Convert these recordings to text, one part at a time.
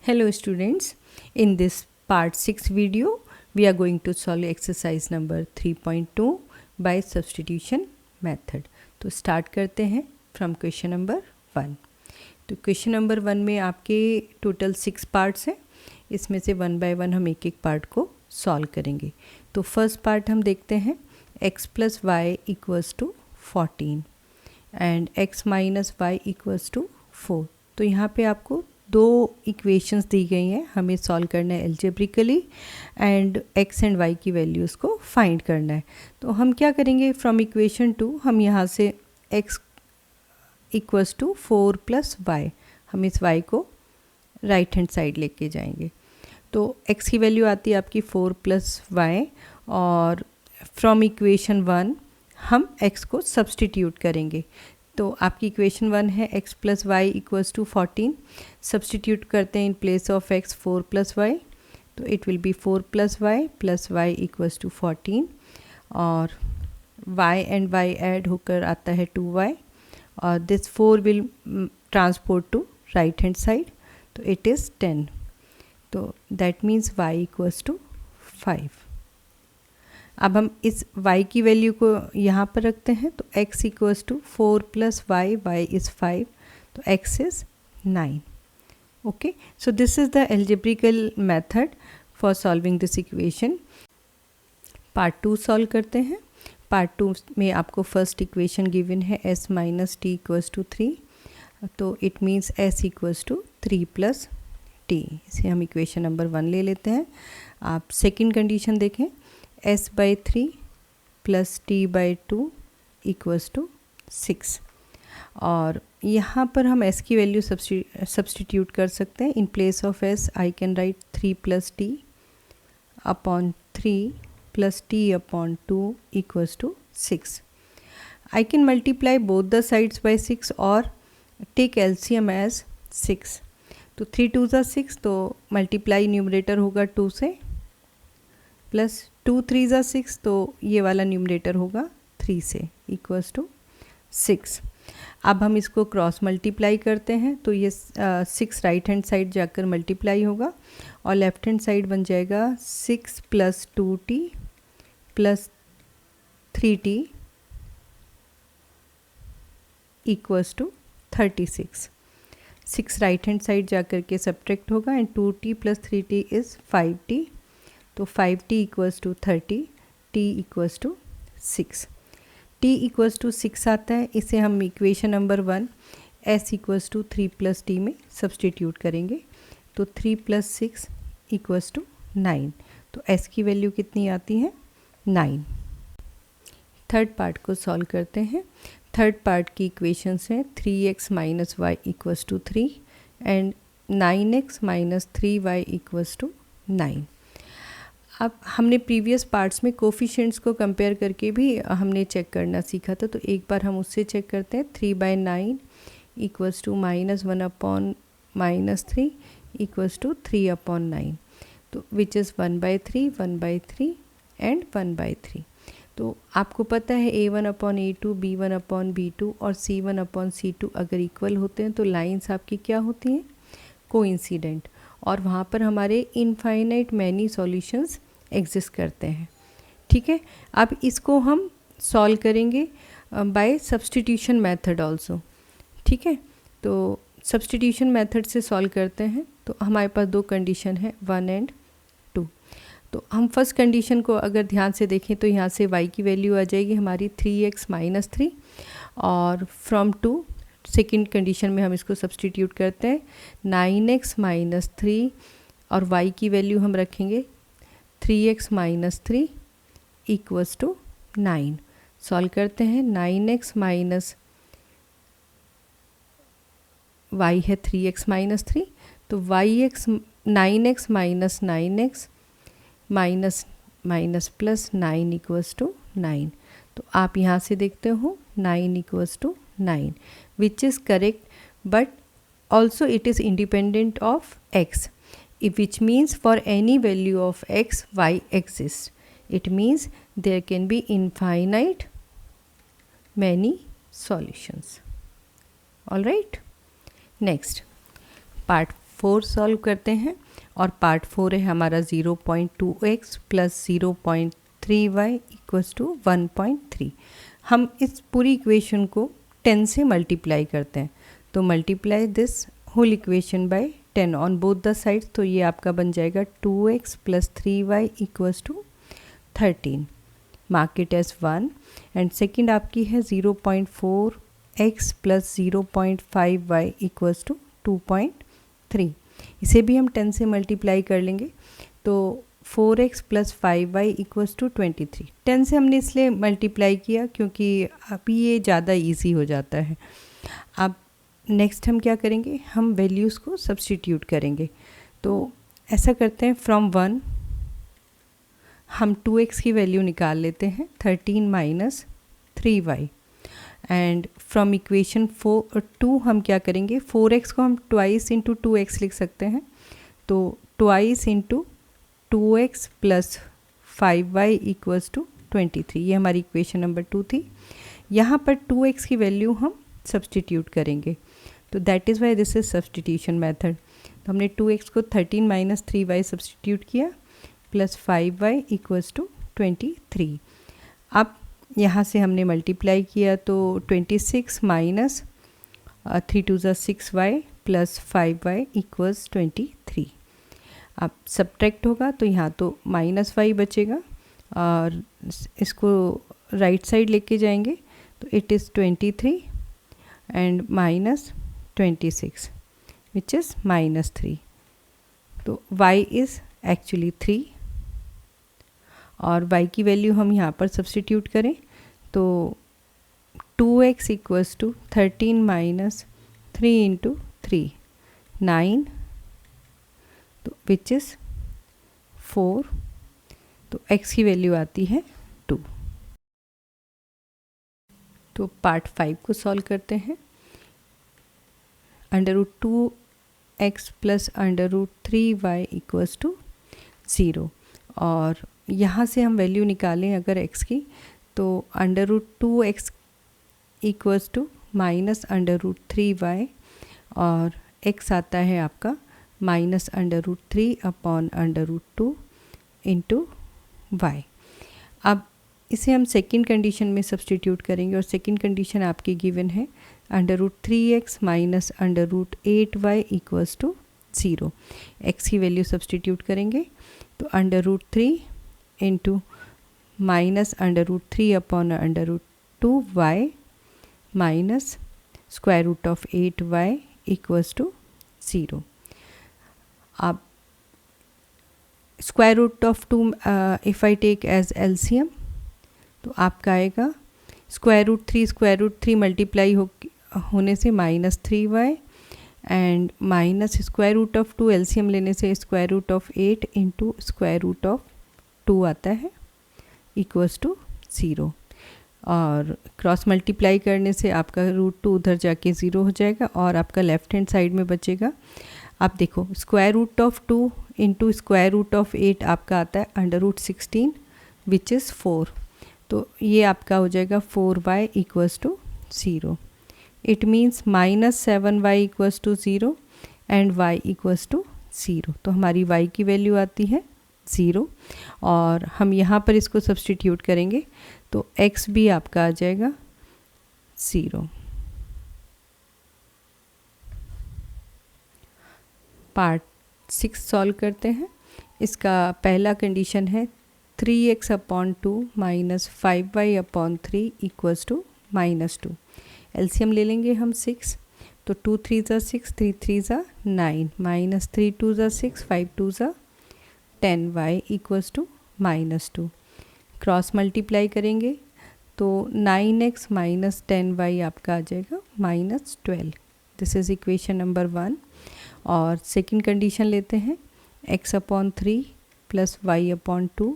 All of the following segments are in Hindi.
Hello students, in this part 6 video we are going to solve exercise number 3.2 by substitution method. तो स्टार्ट करते हैं फ्रॉम क्वेश्चन नंबर 1. तो क्वेश्चन नंबर 1 में आपके टोटल 6 पार्ट्स हैं. इसमें से वन बाय वन हम एक एक पार्ट को सॉल्व करेंगे. तो फर्स्ट पार्ट हम देखते हैं x plus y equals to 14 and x minus y equals to 4. तो यहाँ पे आपको दो इक्वेशंस दी गई हैं, हमें सॉल्व करना है algebraically and x and y की वैल्यूज़ को फाइंड करना है. तो हम क्या करेंगे, फ्रॉम इक्वेशन 2 हम यहाँ से x equals to 4 plus y, हम इस y को राइट हैंड साइड लेके जाएंगे. तो x की वैल्यू आती है आपकी 4 प्लस वाई और फ्रॉम इक्वेशन 1 हम x को सब्सटीट्यूट करेंगे. तो आपकी इक्वेशन 1 है x plus y equals to 14. Substitute करते हैं in place of x 4 plus y. तो it will be 4 plus y equals to 14 और y एंड y ऐड होकर आता है 2y और this 4 will transport to right hand side. तो इट इज़ 10. तो that means y equals to 5. अब हम इस y की वैल्यू को यहाँ पर रखते हैं. तो x equals to 4 plus y, y is 5, तो x is 9. Okay, so this is the algebraic method for solving this equation. Part 2 solve करते हैं. पार्ट 2 में आपको फर्स्ट इक्वेशन गिवन है s minus t equals to 3. तो it means s equals to 3 plus t. इसे हम इक्वेशन नंबर 1 ले लेते हैं. आप सेकेंड कंडीशन देखें, s by 3 plus t by 2 equals to 6. और यहाँ पर हम s की वैल्यू सब्सटीट्यूट कर सकते हैं. In place of s I can write 3 plus t upon 3 plus t upon 2 equals to 6. I can multiply both the sides by 6 और टेक एलसीएम एज 6. तो 3 2 ज़ा 6, तो मल्टीप्लाई न्यूमरेटर होगा 2 से, प्लस 2 3 ज़ा 6, तो ये वाला न्यूमरेटर होगा 3 से, इक्वल्स टू 6. अब हम इसको क्रॉस मल्टीप्लाई करते हैं. तो ये 6 राइट हैंड साइड जाकर मल्टीप्लाई होगा और लेफ्ट हैंड साइड बन जाएगा 6 plus 2t plus 3t equals to 36. 6 right hand side जाकर के सब्ट्रैक्ट होगा and 2t plus 3t is 5t. तो 5t equals to 30, t equals to 6. t equals to 6 आता है. इसे हम equation number 1 s equals to 3 plus t में सब्सटीट्यूट करेंगे. तो 3 प्लस 6 इक्वल्स टू 9. तो s की वैल्यू कितनी आती है, 9. थर्ड पार्ट को सॉल्व करते हैं. थर्ड पार्ट की इक्वेशंस हैं 3x minus y equals to 3 and 9x minus 3y equals to 9. अब हमने प्रीवियस पार्ट्स में कोफिशिएंट्स को कंपेयर करके भी हमने चेक करना सीखा था. तो एक बार हम उससे चेक करते हैं. 3/9 equals to -1 upon -3 equals to 3/9. तो विच इज़ 1/3, 1/3 एंड 1/3. तो आपको पता है a1 upon a2, b1 upon b2 और c1 अपॉन c2 अगर इक्वल होते हैं तो लाइंस आपकी क्या होती हैं, कोइंसिडेंट. और वहाँ पर हमारे इनफाइनाइट मैनी सॉल्यूशंस एग्जिस्ट करते हैं. ठीक है, अब इसको हम सॉल्व करेंगे बाय सब्सटीट्यूशन मेथड आल्सो. ठीक है, तो सब्सटीट्यूशन मेथड से सॉल्व करते हैं. तो हमारे पास दो कंडीशन है, 1 एंड 2. तो हम फर्स्ट कंडीशन को अगर ध्यान से देखें तो यहाँ से y की वैल्यू आ जाएगी हमारी 3x माइनस 3 और फ्रॉम 2 सेकेंड कंडीशन में हम इसको सब्सटीट्यूट करते हैं 9x माइनस 3 और y की वैल्यू हम रखेंगे 3x minus 3 equals to 9. Solve करते हैं. 9x माइनस y है 3x माइनस 3, तो 9x minus 9x minus minus plus 9 equals to 9. तो आप यहाँ से देखते हो 9 equals to 9 which is correct, but also it is independent of x, which means for any value of x, y exists. It means there can be infinite many solutions. All right, next part 4 solve करते हैं और पार्ट 4 है हमारा 0.2x plus 0.3y equals to 1.3। हम इस पूरी इक्वेशन को 10 से मल्टीप्लाई करते हैं, तो multiply this whole equation by 10 on both the sides, तो ये आपका बन जाएगा 2x plus 3y equals to 13। Mark it as 1। And second आपकी है 0.4x plus 0.5y equals to 2.3। इसे भी हम 10 से मल्टीप्लाई कर लेंगे, तो 4x plus 5y equals to 23। 10 से हमने इसलिए मल्टीप्लाई किया क्योंकि अभी ये ज़्यादा इजी हो जाता है। अब नेक्स्ट हम क्या करेंगे, हम वैल्यूज़ को सब्स्टिट्यूट करेंगे। तो ऐसा करते हैं, फ्रॉम 1 हम 2x की वैल्यू निकाल लेते हैं, 13 minus 3y। And from equation 2 हम क्या करेंगे, 4x को हम ट्वाइस इंटू 2x लिख सकते हैं, तो twice into 2x plus 5y equals to 23। ये हमारी इक्वेशन नंबर 2 थी। यहाँ पर 2x की वैल्यू हम सब्स्टिट्यूट करेंगे, तो that is why this is substitution method. तो हमने 2x को 13 माइनस 3y सब्स्टिट्यूट किया प्लस 5y इक्वल्स टू 23। अब यहाँ से हमने मल्टीप्लाई किया, तो 26 माइनस 3 टू ज़ा 6y प्लस 5y इक्वल्स 23। अब सब्ट्रैक्ट होगा तो यहाँ तो माइनस y बचेगा और इसको राइट साइड लेके जाएंगे, तो it is 23 and minus 26 which is minus 3। तो y इज़ एक्चुअली 3 और y की वैल्यू हम यहाँ पर सब्स्टिट्यूट करें, तो 2x equals to 13 minus 3 into 3 9, तो विच इज़ 4। तो x की वैल्यू आती है 2। तो पार्ट 5 को सॉल्व करते हैं। √2x plus √3y equals to 0, और यहाँ से हम वैल्यू निकालें अगर x की, तो √2x equals to minus √3y और x आता है आपका माइनस √3 अपॉन √2 इंटू y। अब इसे हम सेकंड कंडीशन में सब्स्टिट्यूट करेंगे और सेकंड कंडीशन आपकी गिवन है √3x minus √8y equals to 0। x की वैल्यू सब्स्टिट्यूट करेंगे, तो √3 into minus √3 upon √2y minus square root of 8y equals to 0। अब square root of 2 if I take as LCM, तो आपका आएगा स्क्वायर रूट 3 मल्टीप्लाई होने से minus 3y and minus square root of 2 LCM लेने से square root of 8 into square root of 2 आता है इक्वल्स टू 0। और क्रॉस मल्टीप्लाई करने से आपका √2 उधर जाके 0 हो जाएगा और आपका लेफ्ट हैंड साइड में बचेगा। आप देखो square root of 2 into square root of 8 आपका आता है √16 विच इज़ 4, तो ये आपका हो जाएगा 4y equals to 0। It means minus 7y equals to 0 and y equals to 0। तो हमारी y की वैल्यू आती है 0 और हम यहाँ पर इसको सब्स्टिट्यूट करेंगे, तो x भी आपका आ जाएगा 0। पार्ट 6 सॉल्व करते हैं। इसका पहला कंडीशन है 3x upon 2 minus 5y upon 3 equals to minus 2। LCM ले लेंगे हम 6, तो 2 3 ज़ा 6, 3 3 ज़ा 9, माइनस 3 2 ज़ा 6, 5 2 ज़ा 10y equals to minus 2। Cross multiply करेंगे तो 9x माइनस 10y आपका आ जाएगा minus 12। This is equation number 1। और सेकंड कंडीशन लेते हैं, x upon 3 plus y upon 2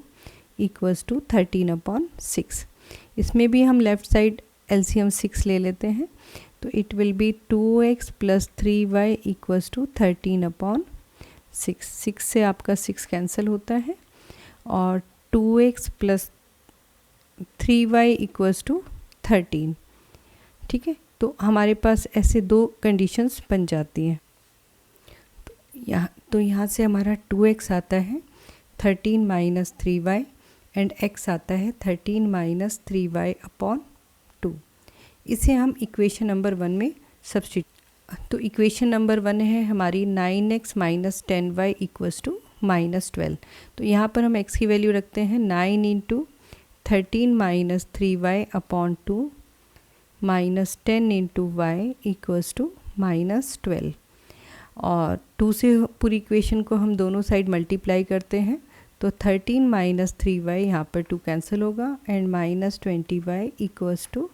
equals to 13 upon 6। इसमें भी हम लेफ़्ट साइड एलसीएम 6 ले लेते हैं, तो it will be 2x plus 3y equals to 13 upon 6। 6 से आपका 6 कैंसिल होता है और 2x plus 3y equals to 13। ठीक है, तो हमारे पास ऐसे दो कंडीशंस बन जाती हैं। तो यहाँ से हमारा 2x आता है 13 माइनस 3y एंड x आता है 13 माइनस 3y अपॉन 2। इसे हम इक्वेशन नंबर 1 में सब्स्टिट्यूट, तो इक्वेशन नंबर 1 है हमारी 9x minus 10y equals to minus 12। तो यहाँ पर हम x की वैल्यू रखते हैं 9 into 13 minus 3y upon 2 minus 10 into y equals to minus 12। और 2 से पूरी इक्वेशन को हम दोनों साइड मल्टीप्लाई करते हैं तो 13 माइनस 3y यहाँ पर 2 कैंसिल होगा and minus 20y equals to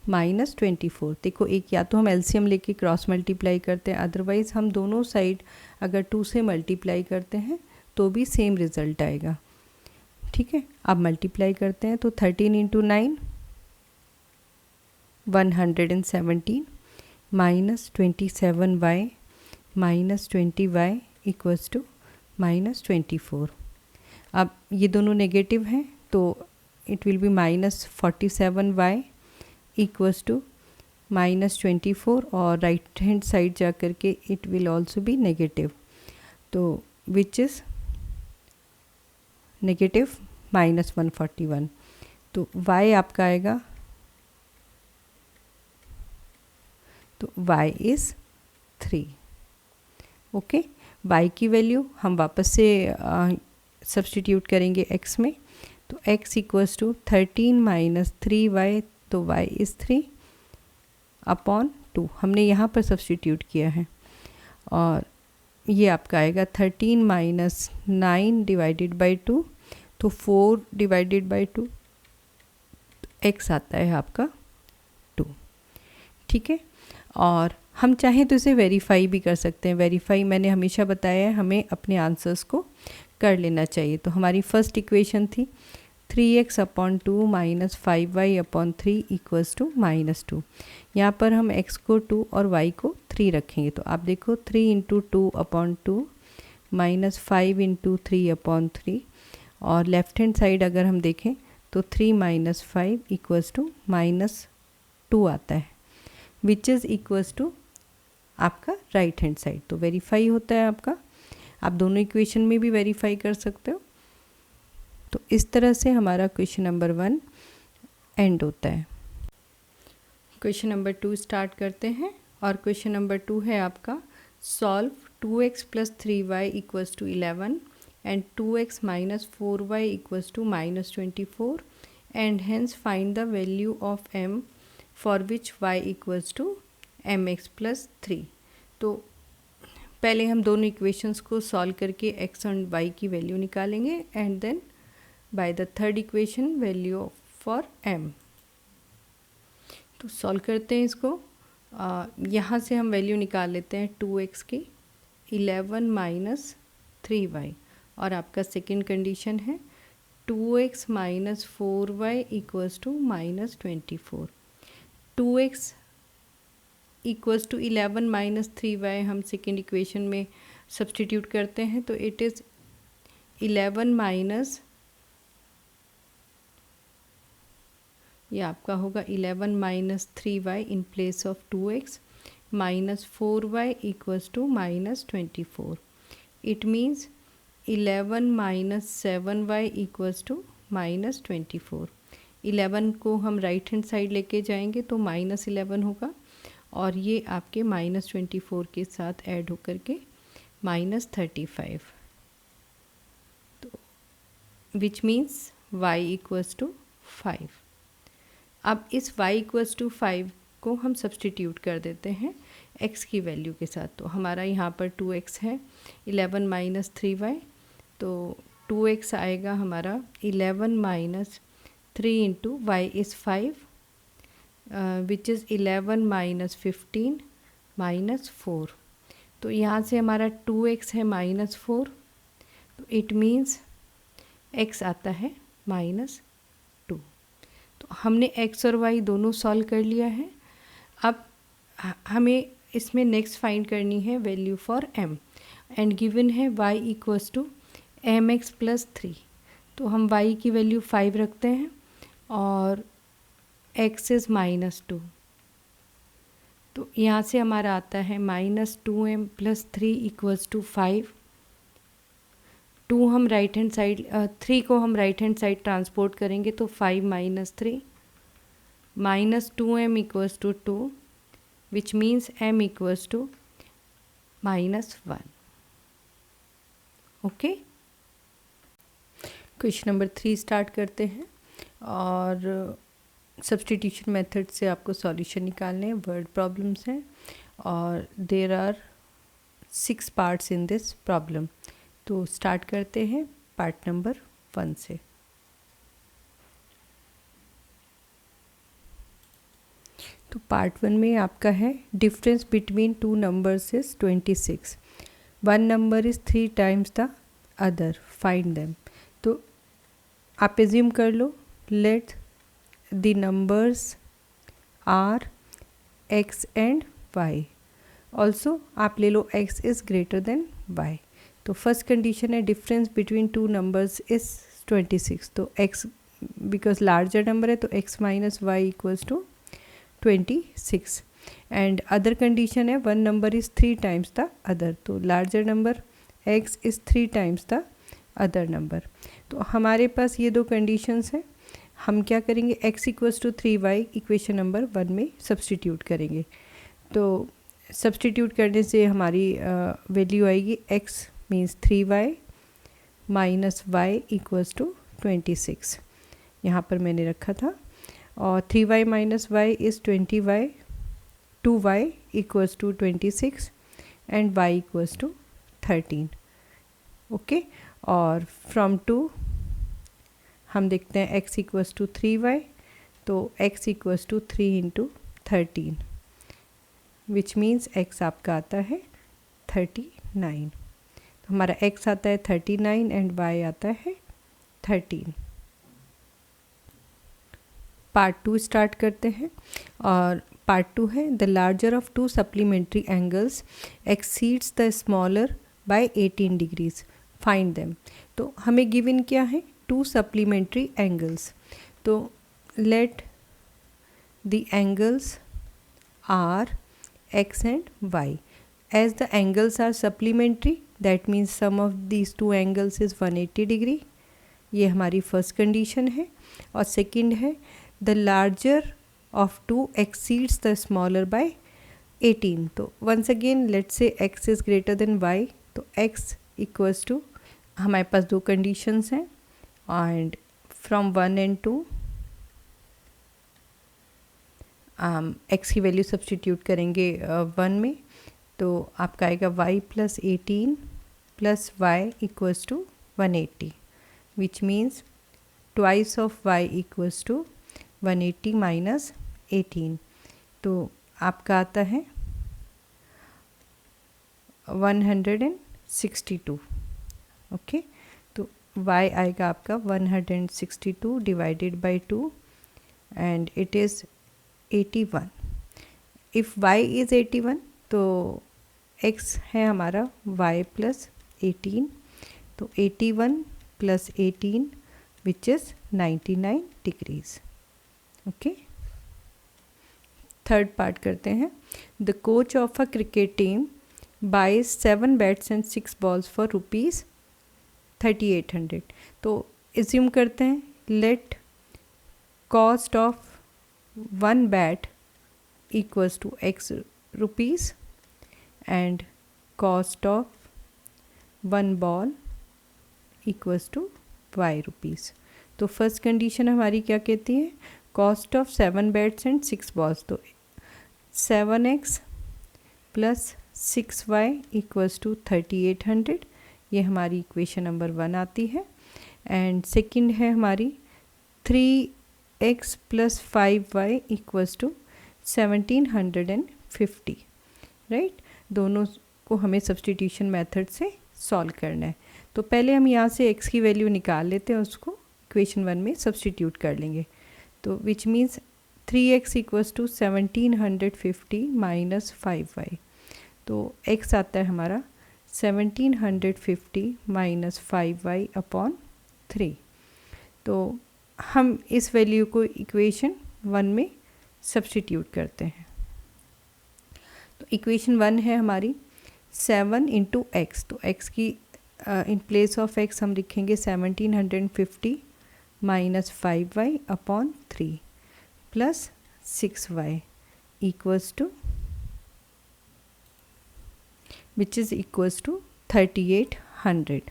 minus 24। देखो एक या तो हम एलसीएम लेके क्रॉस मल्टीप्लाई करते हैं, अदरवाइज़ हम दोनों साइड अगर 2 से मल्टीप्लाई करते हैं तो भी सेम रिज़ल्ट आएगा। ठीक है, अब मल्टीप्लाई करते हैं तो 13 into 9 117 minus 27y minus 20y equals to minus 24। अब ये दोनों नेगेटिव हैं तो it will be minus 47y equals to minus 24 और राइट हैंड साइड जा कर के it will also be negative, तो विच इज़ नेगेटिव माइनस 141। तो y आपका आएगा, तो y इज़ 3। ओके, y की वैल्यू हम वापस से सब्स्टिट्यूट करेंगे x में, तो x equals to 13 minus 3y, तो y इज़ 3 अपॉन 2 हमने यहाँ पर सब्स्टिट्यूट किया है। और ये आपका आएगा 13 माइनस 9 डिवाइडेड बाई 2, तो 4 डिवाइडेड बाई 2, x आता है आपका 2। ठीक है, और हम चाहें तो इसे वेरीफाई भी कर सकते हैं। वेरीफाई मैंने हमेशा बताया है हमें अपने आंसर्स को कर लेना चाहिए। तो हमारी फर्स्ट इक्वेशन थी 3x upon 2 minus 5y upon 3 equals to minus 2। यहाँ पर हम x को 2 और y को 3 रखेंगे, तो आप देखो 3 into 2 upon 2 minus 5 into 3 upon 3, और लेफ्ट हैंड साइड अगर हम देखें तो 3 माइनस 5 इक्वल्स टू माइनस 2 आता है, विच इज़ इक्वल्स टू आपका राइट हैंड साइड। तो वेरीफाई होता है आपका, आप दोनों इक्वेशन में भी वेरीफाई कर सकते हो। तो इस तरह से हमारा क्वेश्चन नंबर 1 एंड होता है। क्वेश्चन नंबर 2 स्टार्ट करते हैं, और क्वेश्चन नंबर 2 है आपका solve 2x plus 3y equals to 11 and 2x minus 4y equals to minus 24 and hence find the value of m for which y equals to mx plus 3। तो पहले हम दोनों इक्वेशंस को सॉल्व करके x और y की वैल्यू निकालेंगे and then by the third equation value for m। तो सॉल्व करते हैं इसको। यहाँ से हम वैल्यू निकाल लेते हैं 2x की 11 माइनस 3y, और आपका सेकेंड कंडीशन है 2x minus 4y equals to minus 24। 2x equals to 11 minus 3y हम सेकेंड इक्वेशन में सब्स्टिट्यूट करते हैं, तो इट इज़ 11 माइनस, ये आपका होगा 11 minus 3y in place of 2x minus 4y equals to minus 24। It means 11 minus 7y equals to minus 24। 11 को हम राइट हैंड साइड लेके जाएंगे तो माइनस 11 होगा, और ये आपके माइनस 24 के साथ ऐड होकर के माइनस 35, तो which means y equals to 5। अब इस y इक्वल्स टू 5 को हम सब्स्टिट्यूट कर देते हैं x की वैल्यू के साथ। तो हमारा यहाँ पर 2x है 11 माइनस 3y, तो 2x आएगा हमारा 11 minus 3 into y is 5 which is 11 minus 15 minus 4। तो यहाँ से हमारा 2x है माइनस 4, तो इट मीन्स x आता है माइनस 2। तो हमने x और y दोनों सॉल्व कर लिया है। अब हमें इसमें नेक्स्ट फाइंड करनी है value for m, and given है y equals to mx plus 3। तो हम y की वैल्यू 5 रखते हैं और x इज़ माइनस 2, तो यहाँ से हमारा आता है -2m + 3 = 5। 2 हम राइट हैंड साइड 3 को हम राइट हैंड साइड ट्रांसपोर्ट करेंगे तो 5 - 3 -2m = 2 which means m = -1। Okay, question number 3 start करते हैं और सब्स्टिट्यूशन मेथड से आपको सॉल्यूशन निकालने हैं। वर्ड प्रॉब्लम्स हैं और there are 6 parts in this problem. तो स्टार्ट करते हैं पार्ट नंबर 1 से। तो पार्ट 1 में आपका है difference between two numbers is 26। One number is 3 times the other, find them. तो आप एज्यूम कर लो, let the numbers are x and y। Also आप ले लो x is greater than y। तो फर्स्ट कंडीशन है difference between two numbers is 26। तो x बिकॉज लार्जर नंबर है तो x - y = 26। And other condition है one number is 3 times the other. तो larger number x is 3 times the other number. तो हमारे पास ये दो कंडीशंस हैं। हम क्या करेंगे, x = 3y इक्वेशन नंबर 1 में सब्सटीट्यूट करेंगे। तो सब्सटीट्यूट करने से हमारी वैल्यू आएगी x मीन्स 3y - y = 26। यहाँ पर मैंने रखा था। और 3y - y is 20y, 2y = 26 and y = 13। Okay, और फ्रॉम 2 हम देखते हैं x = 3y। तो x = 3 × 13 विच मीन्स x आपका आता है 39। तो हमारा x आता है 39 एंड y आता है 13। पार्ट 2 स्टार्ट करते हैं और पार्ट 2 है the larger of two supplementary angles exceeds the smaller by 18 degrees, find them. तो हमें गिवन क्या है, टू सप्लीमेंट्री एंगल्स। तो let the angles are x and y। As the angles are supplementary that means sum of these two angles is 180 degree. ये हमारी फर्स्ट कंडीशन है। और सेकंड है the larger of two exceeds the smaller by 18। तो once again let's say x is greater than y। तो x इक्वल्स टू, हमारे पास दो कंडीशंस हैं एंड फ्रॉम 1 एंड 2 x की वैल्यू सब्सटीट्यूट करेंगे 1 में। तो आपका आएगा y + 18 + y = 180 which means twice of y = 180 - 18। तो आपका आता है 162। ओके, तो y आएगा आपका 162 divided by 2 and it is 81। If y is 81 तो x है हमारा y + 18। तो 81 + 18 which is 99 degrees. Okay, third part करते हैं। The coach of a cricket team buys 7 bats and 6 balls for ₹3800। तो एज्यूम करते हैं let cost of 1 bat equals to x rupees and cost of 1 ball equals to y rupees. तो फर्स्ट कंडीशन हमारी क्या कहती है, cost of 7 bats and 6 balls. तो 7x + 6y = 3800। ये हमारी इक्वेशन नंबर 1 आती है। एंड सेकंड है हमारी 3x + 5y = 1750। राइट, दोनों को हमें सब्स्टिट्यूशन मेथड से सॉल्व करना है। तो पहले हम यहाँ से x की वैल्यू निकाल लेते हैं, उसको इक्वेशन 1 में सब्स्टिट्यूट कर लेंगे। तो विच मीन्स 3x = 1750 - 5y। तो x आता है हमारा 1750 - 5y/3। तो हम इस वैल्यू को इक्वेशन 1 में सब्स्टिट्यूट करते हैं। तो इक्वेशन 1 है हमारी 7 इंटू एक्स, तो एक्स की इन प्लेस ऑफ एक्स हम लिखेंगे 1750 minus 5y upon 3 plus 6y equals to which is equals to 3800।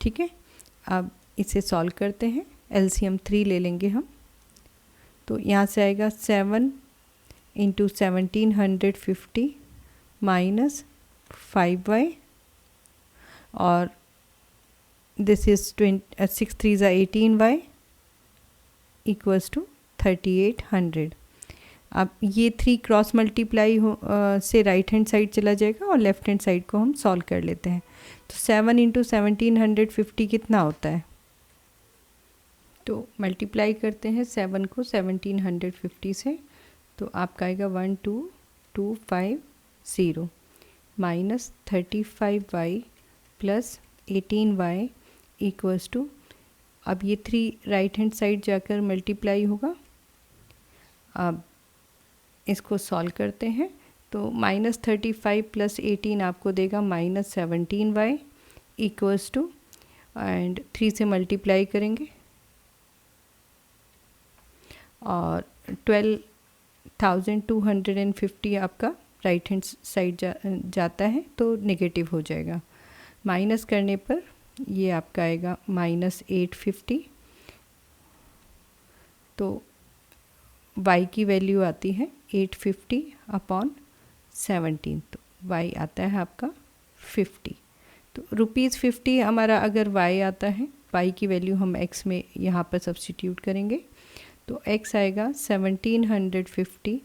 ठीक है, अब इसे सॉल्व करते हैं, एलसीएम 3 ले लेंगे हम। तो यहाँ से आएगा 7 इंटू 1750 माइनस 5y और दिस इज़ 6 3 ज़ा 18y इक्वल्स टू 3800। अब ये 3 क्रॉस मल्टीप्लाई से राइट हैंड साइड चला जाएगा और लेफ़्ट हैंड साइड को हम सॉल्व कर लेते हैं। तो 7 इंटू 1750 कितना होता है, तो मल्टीप्लाई करते हैं 7 को 1750 से, तो आपका आएगा 12250 minus 35y plus 18y equals to, अब ये 3 राइट हैंड साइड जाकर मल्टीप्लाई होगा। अब इसको सॉल्व करते हैं, तो माइनस 35 प्लस 18 आपको देगा minus 17y equals to, and 3 से मल्टीप्लाई करेंगे और 12,250 आपका राइट हैंड साइड जाता है तो नेगेटिव हो जाएगा। माइनस करने पर ये आपका आएगा माइनस 850, तो y की वैल्यू आती है 850 अपॉन 17, तो y आता है आपका 50। तो ₹50 हमारा अगर y आता है, y की वैल्यू हम x में यहाँ पर सब्स्टिट्यूट करेंगे, तो x आएगा 1750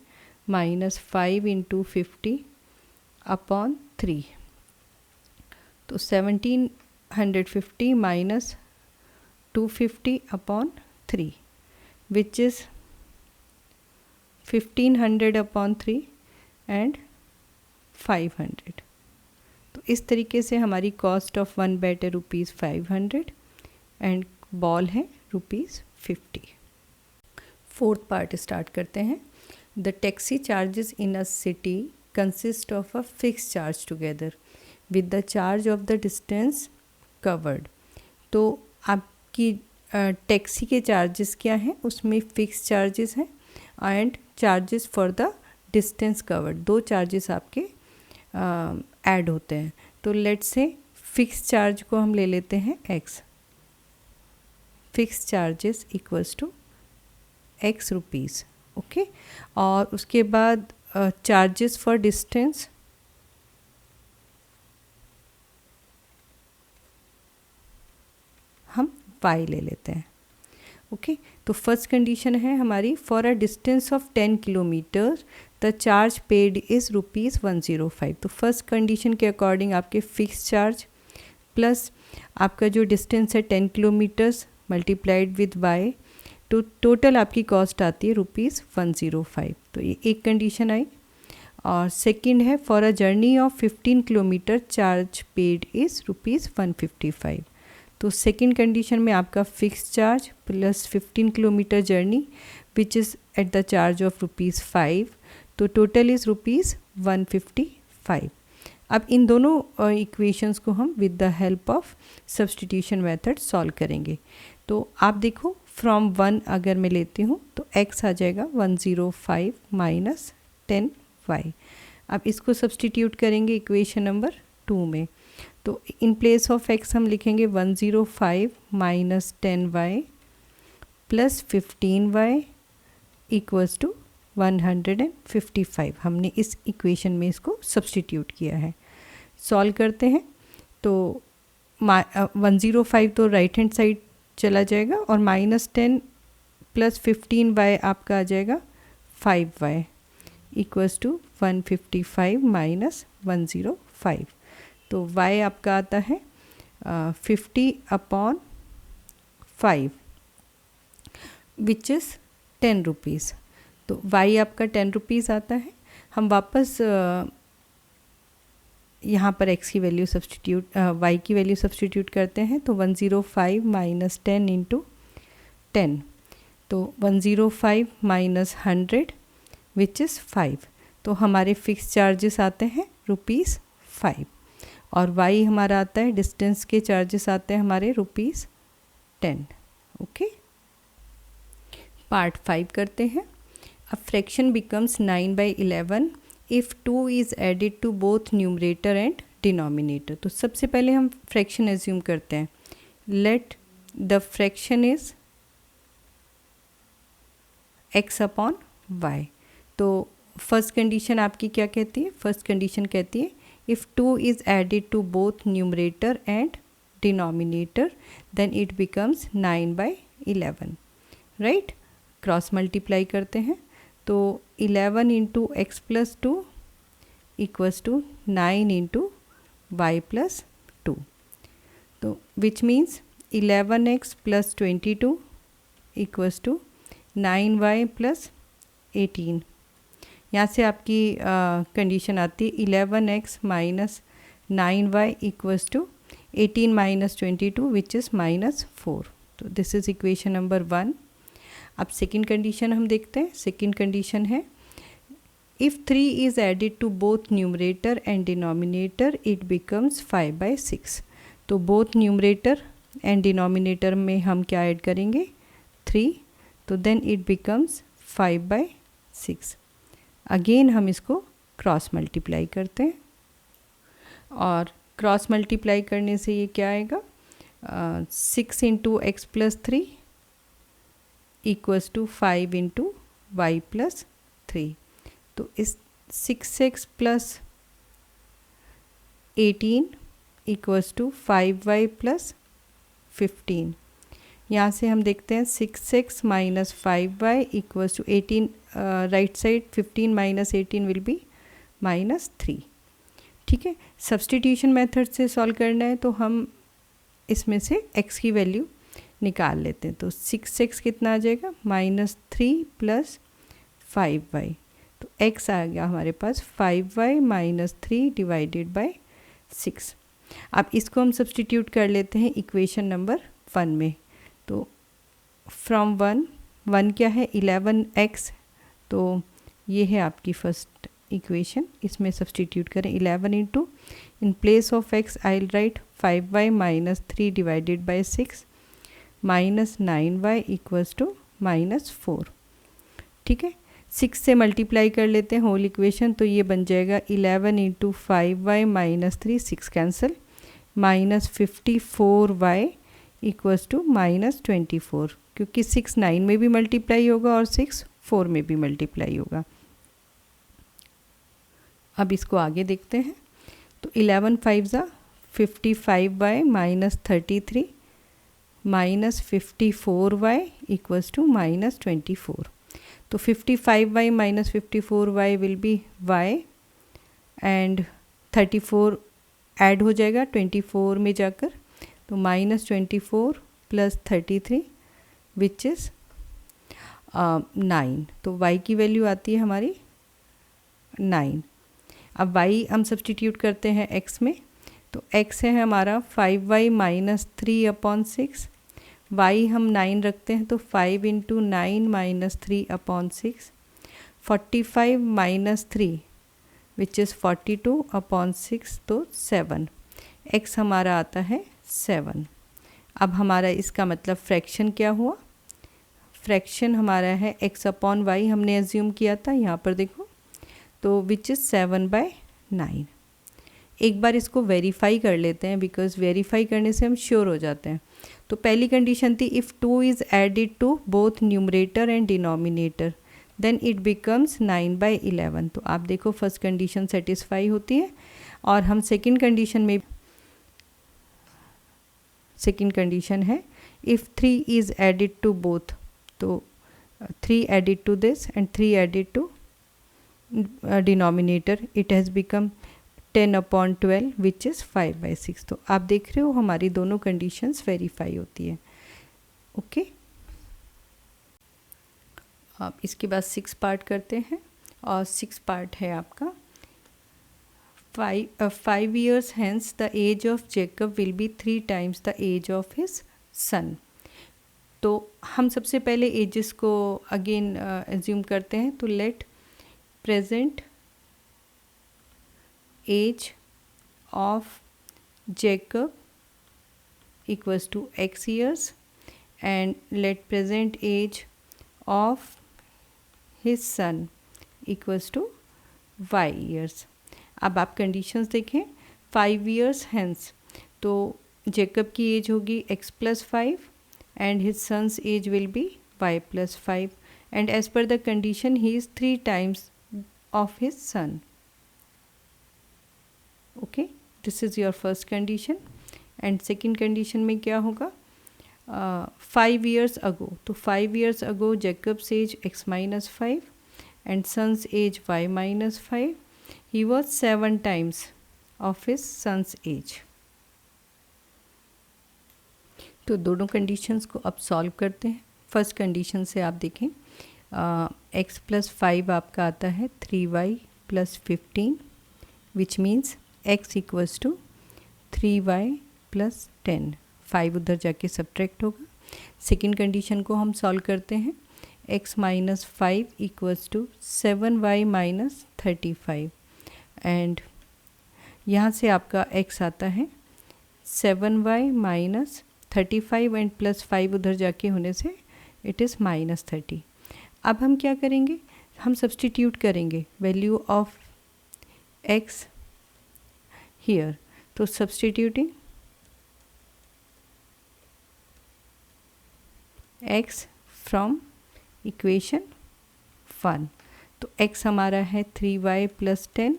माइनस 5 इंटू 50 अपॉन 3, तो 1750 minus 250 upon 3 which is 1500 upon 3 and 500। तो इस तरीके से हमारी कॉस्ट ऑफ 1 बैट है ₹500 एंड बॉल है ₹50। फोर्थ पार्ट स्टार्ट करते हैं। The taxi charges in a city consist of a fix charge together with the charge of the distance covered. तो आपकी टैक्सी के चार्जेस क्या हैं, उसमें फ़िक्स चार्जेस हैं and charges for the distance covered, 2 charges आपके ऐड होते हैं। तो लेट्स से फिक्स चार्ज को हम ले लेते हैं x, fix charges equals to x rupees, okay. और उसके बाद चार्जेस फॉर डिस्टेंस हम y ले लेते हैं, ओके। तो फर्स्ट कंडीशन है हमारी, for a distance of 10 kilometre the charge paid is ₹105। तो फर्स्ट कंडीशन के अकॉर्डिंग आपके फिक्स चार्ज प्लस आपका जो डिस्टेंस है 10 किलोमीटर्स मल्टीप्लाइड विद y, तो टोटल आपकी कॉस्ट आती है ₹105। तो ये एक कंडीशन आई। और सेकंड है, for a journey of 15 kilometre charge paid is ₹155। तो सेकंड कंडीशन में आपका fix charge plus 15 kilometre journey which is at the charge of ₹5, तो टोटल इज़ ₹155। अब इन दोनों इक्वेशंस को हम with the help of substitution method solve करेंगे। तो आप देखो, फ्रॉम 1 अगर मैं लेती हूँ तो x आ जाएगा 105 माइनस 10y। अब इसको सब्स्टिट्यूट करेंगे इक्वेशन नंबर 2 में, तो इन प्लेस ऑफ x हम लिखेंगे 105 minus 10y plus 15y equals to 155। हमने इस इक्वेशन में इसको सब्स्टिट्यूट किया है। सॉल्व करते हैं तो 105 तो राइट हैंड साइड चला जाएगा और माइनस 10 प्लस 15y आपका आ जाएगा 5y इक्वल्स टू 155 माइनस 105। तो y आपका आता है 50 अपॉन 5 विच इज़ 10 रुपीज़। तो y आपका 10 रुपीज़ आता है। हम वापस यहाँ पर x की वैल्यू सब्स्टिट्यूट y की वैल्यू सब्स्टिट्यूट करते हैं, तो 105 माइनस 10 इंटू 10, तो 105 माइनस 100 विच इज़ 5। तो तो हमारे फिक्स चार्जेस आते हैं ₹5 और y हमारा आता है डिस्टेंस के चार्जेस आते हैं हमारे ₹10। ओके, पार्ट 5 करते हैं। A fraction becomes 9/11 if 2 is added to both numerator and denominator. तो सबसे पहले हम फ्रैक्शन एज्यूम करते हैं। Let the fraction is x upon y। तो फर्स्ट कंडीशन आपकी क्या कहती है? फर्स्ट कंडीशन कहती है if 2 is added to both numerator and denominator then it becomes 9/11, right. Cross multiply करते हैं तो 11 into x plus 2 equals to 9 into y plus 2। तो which means 11x plus 22 equals to 9y plus 18। यहाँ से आपकी कंडीशन आती है 11x minus 9y equals to 18 minus 22 which is -4। तो दिस इज़ इक्वेशन नंबर 1। अब सेकंड कंडीशन हम देखते हैं। सेकंड कंडीशन है if 3 is added to both numerator and denominator it becomes 5/6। तो बोथ न्यूमरेटर एंड डिनोमिनेटर में हम क्या ऐड करेंगे? 3, तो देन इट बिकम्स 5/6। अगेन हम इसको क्रॉस मल्टीप्लाई करते हैं और क्रॉस मल्टीप्लाई करने से ये क्या आएगा? 6 into x plus 3 equals to 5 into y plus 3। तो इस 6x plus 18 equals to 5y plus 15। यहाँ से हम देखते हैं 6x minus 5y equals to 18, right side 15 minus 18 will be -3। ठीक है, सब्स्टिट्यूशन मेथड से सॉल्व करना है तो हम इसमें से x की वैल्यू निकाल लेते हैं। तो 6x कितना आ जाएगा? -3 प्लस 5y। तो x आ गया हमारे पास 5y माइनस 3 डिवाइडेड बाय 6। अब इसको हम सब्स्टिट्यूट कर लेते हैं इक्वेशन नंबर 1 में। तो फ्रॉम 1 क्या है? 11x। तो ये है आपकी फर्स्ट इक्वेशन। इसमें सब्स्टिट्यूट करें 11 into, in place of x I will write 5y minus 3 divided by 6 minus 9y equals to -4। ठीक है, 6 से मल्टीप्लाई कर लेते हैं होल इक्वेशन। तो ये बन जाएगा 11 into 5y minus 3, 6 cancel, minus 54y equals to -24, क्योंकि 6 9 में भी मल्टीप्लाई होगा और 6 4 में भी मल्टीप्लाई होगा। अब इसको आगे देखते हैं। तो 11 5 55y minus 33 minus 54y equals to -24। तो 55y minus 54y will be y and 34 add हो जाएगा 24 में जाकर, तो -24 प्लस 33 विच इज़ 9। तो y की वैल्यू आती है हमारी 9। अब y हम सब्स्टिट्यूट करते हैं x में। तो x है हमारा 5y माइनस 3/6, y हम 9 रखते हैं तो 5 into 9 minus 3/6, 45 minus 3 which is 42/6, तो 7। x हमारा आता है 7। अब हमारा इसका मतलब फ्रैक्शन क्या हुआ? फ्रैक्शन हमारा है x/y, हमने एज्यूम किया था, यहाँ पर देखो, तो विच इज़ 7/9। एक बार इसको वेरीफाई कर लेते हैं, बिकॉज वेरीफाई करने से हम श्योर हो जाते हैं। तो पहली कंडीशन थी if 2 is added to both numerator and denominator then it becomes 9/11। तो आप देखो फर्स्ट कंडीशन सेटिस्फाई होती है। और हम सेकंड कंडीशन में, सेकंड कंडीशन है if 3 is added to both, तो 3 added to this and 3 added to denominator, it has become 10/12 which is 5/6। तो आप देख रहे हो हमारी दोनों कंडीशंस वेरीफाई होती है। ओके, अब इसके बाद 6 पार्ट करते हैं और 6 पार्ट है आपका 5 years hence the age of Jacob will be 3 times the age of his son। तो हम सबसे पहले एजेस को अगेन एज्यूम करते हैं। तो late present age of Jacob equals to x years and let present age of his son equals to y years. अब आप कंडीशंस देखें, 5 years hence तो जेकब की एज होगी x plus 5 and his son's age will be y plus 5 and as per the condition he is 3 times of his son. Okay, this is your first condition. And second condition में क्या होगा, 5 years ago तो 5 years ago Jacob's age x minus 5 and son's age y minus 5, he was 7 times of his son's age. तो दोनों कंडीशंस को अब सॉल्व करते हैं. फर्स्ट कंडीशन से आप देखें, x प्लस 5 आपका आता है 3y plus 15 which means x equals to 3y plus 10. 5 उधर जाके सब्ट्रैक्ट होगा. सेकेंड कंडीशन को हम सॉल्व करते हैं. x minus 5 equals to 7y minus 35 and यहाँ से आपका x आता है 7y माइनस 35 एंड प्लस 5 उधर जाके होने से इट इज़ माइनस 30. अब हम क्या करेंगे, हम सब्सटीट्यूट करेंगे वैल्यू ऑफ x हियर. तो सब्सटीट्यूटिंग x फ्रॉम इक्वेशन 1 तो x हमारा है 3y plus 10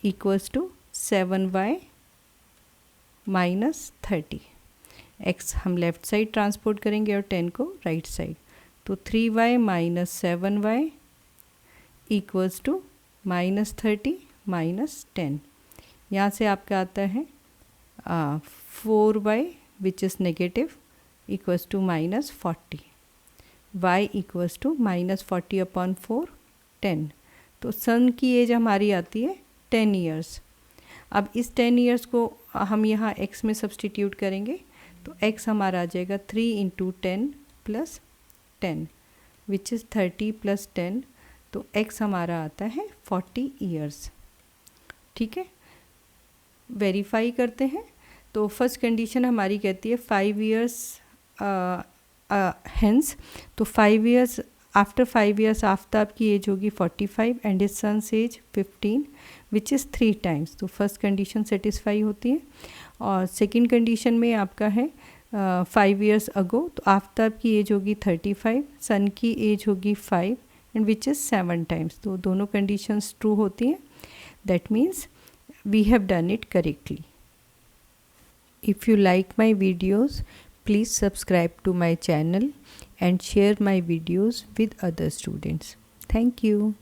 equals to 7y minus 30. x हम लेफ़्ट साइड ट्रांसपोर्ट करेंगे और 10 को राइट साइड. तो 3y minus 7y equals to minus 30 minus 10. यहाँ से आपका आता है 4y which is negative equals to minus 40. y equals to minus 40 upon 4 10. तो सन की एज हमारी आती है 10 ईयर्स. अब इस 10 ईयर्स को हम यहाँ x में सब्सटीट्यूट करेंगे तो x हमारा आ जाएगा 3 into 10 plus 10 which is 30 plus 10. तो x हमारा आता है 40 ईयर्स. ठीक है, वेरीफाई करते हैं. तो फर्स्ट कंडीशन हमारी कहती है 5 ईयर्स हेंस. तो 5 ईयर्स आफ्टर 5 ईयर्स आफ्ताब की एज होगी 45 and his son's age 15 which is 3 times. तो फर्स्ट कंडीशन सेटिस्फाई होती है. और सेकंड कंडीशन में आपका है 5 ईयर्स अगो तो आफ्ताब की एज होगी 35, सन की एज होगी 5 एंड विच इज़ 7 टाइम्स. तो दोनों कंडीशंस ट्रू होती हैं. That means we have done it correctly. If you like my videos, please subscribe to my channel and share my videos with other students. Thank you.